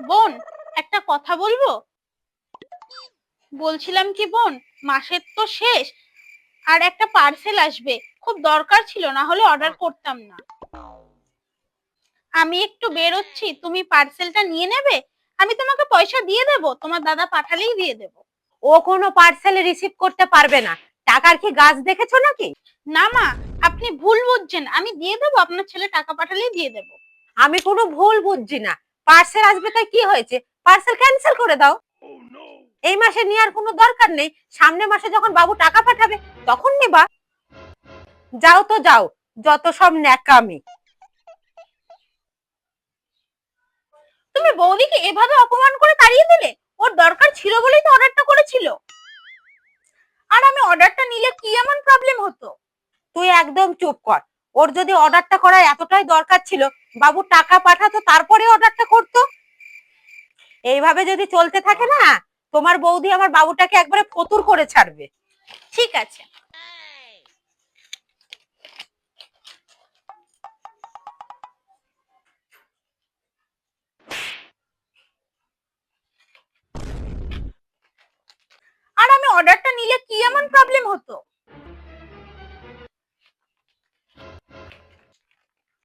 বোন, একটা কথা বলবো? বলছিলাম কি বোন, মাসের তো শেষ, আর একটা পার্সেল আসবে, খুব দরকার ছিল, না হলে অর্ডার করতাম না। আমি একটু বেরোচ্ছি, তুমি পার্সেলটা নিয়ে নেবে? আমি তোমাকে পয়সা দিয়ে দেবো, তোমার দাদা পাঠালেই দিয়ে দেবো। ও কোনো পার্সেল রিসিভ করতে পারবে না। টাকার কি গাছ দেখেছো নাকি? না মা, আপনি ভুল বুঝছেন, আমি দিয়ে দেবো, আপনার ছেলে টাকা পাঠালেই দিয়ে দেবো। আমি কোনো ভুল বুঝছি না। পার্সেল আসবে তাই কি হয়েছে? পার্সেল ক্যান্সেল করে দাও। এই মাসে নেওয়ার কোনো দরকার নেই, সামনের মাসে যখন বাবু টাকা পাঠাবে তখন নিবা। যাও তো যাও, যত সব ন্যাকামি। তুমি বৌদিকে এভাবে অপমান করে তাড়িয়ে দিলে? ওর দরকার ছিল বলেই তো অর্ডারটা করেছিল। আর আমি অর্ডারটা নিলে কি এমন প্রবলেম হতো? তুই একদম চুপ কর। ওর যদি অর্ডারটা করার এতটাই দরকার ছিল, বাবু টাকা পাঠাতো তারপরে অর্ডারটা করতো। এইভাবে যদি চলতে থাকে না, তোমার বৌদি আমার বাবুটাকে একবারে ফতুর করে ছাড়বে। ঠিক আছে। আর আমি অর্ডারটা নিলে কি এমন প্রবলেম হতো?